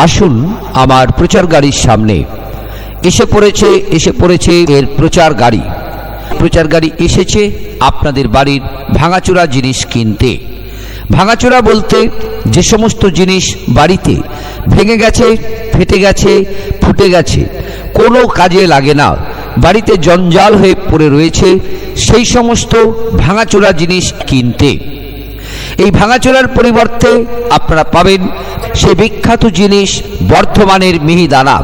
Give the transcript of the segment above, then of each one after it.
আসুন আমার প্রচার গাড়ির সামনে এসে পড়েছে এর প্রচার গাড়ি। প্রচার গাড়ি এসেছে আপনাদের বাড়ির ভাঙাচোরা জিনিস কিনতে। ভাঙাচোরা বলতে যে সমস্ত জিনিস বাড়িতে ভেঙে গেছে, ফেটে গেছে, ফুটে গেছে, কোনো কাজে লাগে না, বাড়িতে জঞ্জাল হয়ে পড়ে রয়েছে, সেই সমস্ত ভাঙাচোরা জিনিস কিনতে। এই ভাঙাচোরার পরিবর্তে আপনারা পাবেন সেই বিখ্যাত জিনিস বর্ধমানের মিহিদানা।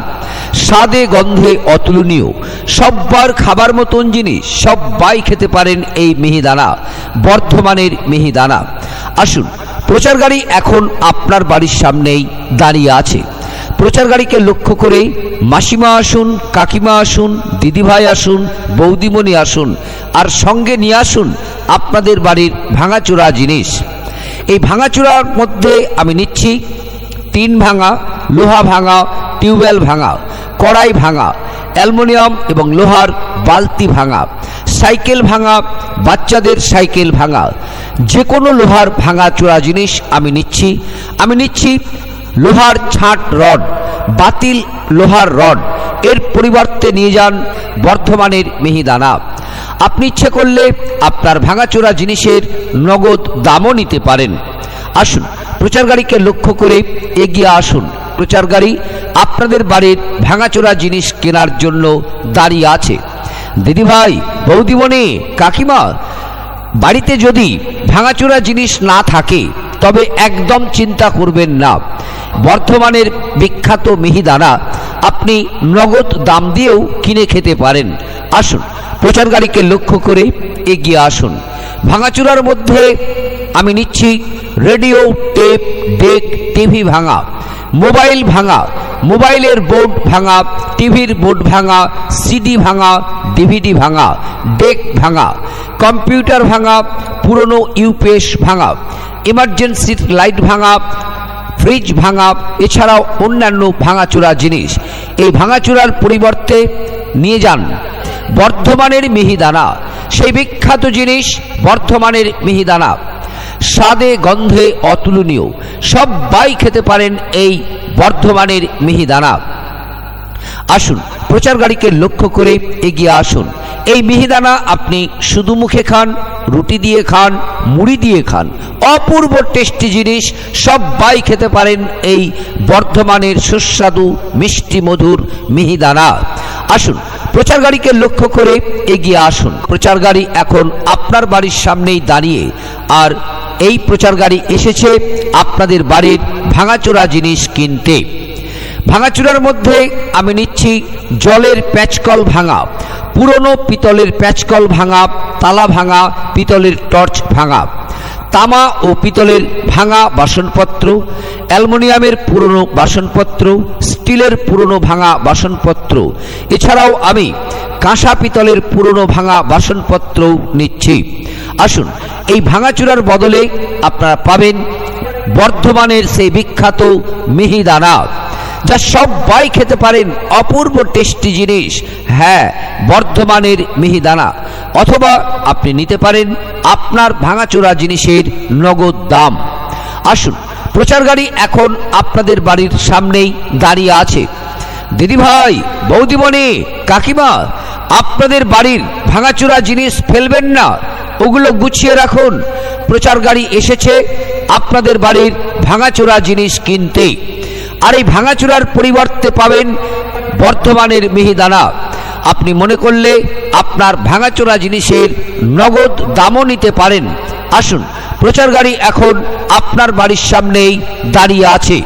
স্বাদে গন্ধে অতুলনীয়, সব্বার খাবার মতন জিনিস, সবাই খেতে পারেন এই মিহিদানা, বর্ধমানের মিহিদানা। আসুন, প্রচার গাড়ি এখন আপনার বাড়ির সামনেই দাঁড়িয়ে আছে। প্রচার গাড়িকে লক্ষ্য করে মাসিমা আসুন, কাকিমা আসুন, দিদিভাই আসুন, বৌদিমণি আসুন, আর সঙ্গে নিয়ে আসুন আপনাদের বাড়ির ভাঙাচোরা জিনিস। এই ভাঙাচোরার মধ্যে আমি নিচ্ছি টিন ভাঙা, লোহা ভাঙা, টিউবওয়েল ভাঙা, কড়াই ভাঙা, অ্যালুমিনিয়াম এবং লোহার বালতি ভাঙা, সাইকেল ভাঙা, বাচ্চাদের সাইকেল ভাঙা, যে কোনো লোহার ভাঙাচোরা জিনিস আমি নিচ্ছি লোহার ছাঁট রড, বাতিল লোহার রড, এর পরিবর্তে নিয়ে যান বর্ধমানের মিহিদানা। আপনি ইচ্ছে করলে আপনার ভাঙাচোরা জিনিসের নগদ দামও নিতে পারেন। আসুন, প্রচার গাড়িকে লক্ষ্য করে এগিয়ে আসুন। প্রচার গাড়ি আপনাদের বাড়ির ভাঙাচোরা জিনিস কেনার জন্য দাঁড়িয়ে আছে। দিদিভাই, বৌদিমণি, কাকিমা, বাড়িতে যদি ভাঙাচোরা জিনিস না থাকে তবে একদম চিন্তা করবেন না। বর্ধমানের বিখ্যাত মিহিদানা আপনি নগদ দাম দিয়েও কিনে খেতে পারেন। আসুন, প্রচার গাড়িকে লক্ষ্য করে এগিয়ে আসুন। ভাঙাচোরার মধ্যে আমি নিচ্ছি রেডিও, টেপ, ডেক, টিভি ভাঙা, মোবাইল ভাঙা, মোবাইলের বোর্ড ভাঙা, টিভির বোর্ড ভাঙা, সিডি ভাঙা, ডিভিডি ভাঙা, ডেক ভাঙা, কম্পিউটার ভাঙা, পুরনো ইউপিএস ভাঙা, ইমার্জেন্সি লাইট ভাঙা, ফ্রিজ ভাঙা, এছাড়াও অন্যান্য ভাঙাচোরা জিনিস। এই ভাঙাচোরার পরিবর্তে নিয়ে যান বর্ধমানের মিহিদানা, সেই বিখ্যাত জিনিস বর্ধমানের মিহিদানা। স্বাদে গন্ধে অতুলনীয়, সবাই খেতে পারেন এই বর্ধমানের মিহিদানা। আসুন, প্রচার গাড়িকে লক্ষ্য করে এগিয়ে আসুন। এই মিহিদানা আপনি শুধু মুখে খান, রুটি দিয়ে খান, মুড়ি দিয়ে খান, অপূর্ব টেস্টি জিনিস, সবাই খেতে পারেন এই বর্ধমানের সুস্বাদু মিষ্টি মধুর মিহিদানা। আসুন, প্রচার গাড়িকে লক্ষ্য করে এগিয়ে আসুন। প্রচার গাড়ি এখন আপনার বাড়ির সামনেই দাঁড়িয়ে, আর এই প্রচার গাড়ি এসেছে আপনাদের বাড়ির ভাঙাচোরা জিনিস কিনতে। ভাঙাচোরার মধ্যে আমি নিচ্ছি জলের প্যাচকল ভাঙা, পুরনো পিতলের প্যাচকল ভাঙা, তালা ভাঙা, পিতলের টর্চ ভাঙা, তামা ও পিতলের ভাঙা বাসনপত্র, অ্যালুমিনিয়ামের পুরনো বাসনপত্র, স্টিলের পুরনো ভাঙা বাসনপত্র, এছাড়াও আমি কাঁসা পিতলের পুরনো ভাঙা বাসনপত্র নিচ্ছি। আসুন, এই ভাঙাচোরার বদলে আপনারা পাবেন বর্ধমানের সেই বিখ্যাত মিহিদানা, যা সবাই খেতে পারেন, অপূর্ব টেস্টি জিনিস। হ্যাঁ, বর্ধমানের মিহিদানা। অথবা আপনি নিতে পারেন আপনার ভাঙাচোরা জিনিসের নগদ দাম। আসুন, প্রচার গাড়ি এখন আপনাদের বাড়ির সামনেই দাঁড়িয়ে আছে। দিদিভাই, বৌদিমণি, কাকিমা, আপনাদের বাড়ির ভাঙাচোরা জিনিস ফেলবেন না, ওগুলো গুছিয়ে রাখুন। প্রচার গাড়ি এসেছে আপনাদের বাড়ির ভাঙাচোরা জিনিস কিনতে। আর এই ভাঙাচোরার পরিবর্তে পাবেন বর্ধমানের মিহিদানা। আপনি মনে করলে আপনার ভাঙাচোরা জিনিসের নগদ দামও নিতে পারেন। আসুন, প্রচার গাড়ি এখন আপনার বাড়ির সামনেই দাঁড়িয়ে আছে।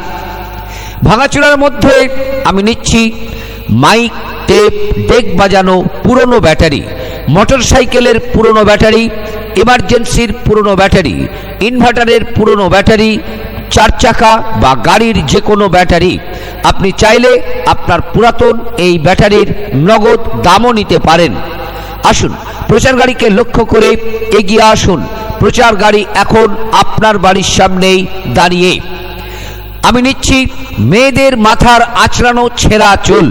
ভাঙাচোরার মধ্যে আমি নিচ্ছি মাইক, টেপ, ডেক বাজানো পুরনো ব্যাটারি, মোটর সাইকেলের পুরনো ব্যাটারি, ইমার্জেন্সির পুরনো ব্যাটারি, ইনভার্টারের পুরনো ব্যাটারি, চার চাকা বা গাড়ির যে কোনো ব্যাটারি। আপনি চাইলে আপনার পুরাতন এই ব্যাটারির নগদ দামও নিতে পারেন। আসুন, প্রচার গাড়িকে লক্ষ্য করে এগিয়ে আসুন। প্রচার গাড়ি এখন আপনার বাড়ির সামনেই দাঁড়িয়ে। আমি নিচ্ছি মেয়েদের মাথার আঁচড়ানো ছেঁড়া চুল।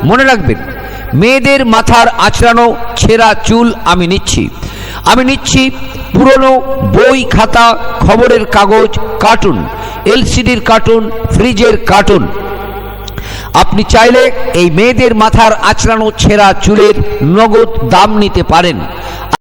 মনে রাখবেন, মেয়েদের মাথার আঁচড়ানো ছেঁড়া চুল আমি নিচ্ছি পুরনো বই, খাতা, খবরের কাগজ, কার্টুন, এলসিডির কার্টুন, ফ্রিজের কার্টুন, আপনি চাইলে এই মেয়েদের মাথার আঁচড়ানো ছেঁড়া চুলের নগদ দাম নিতে পারেন।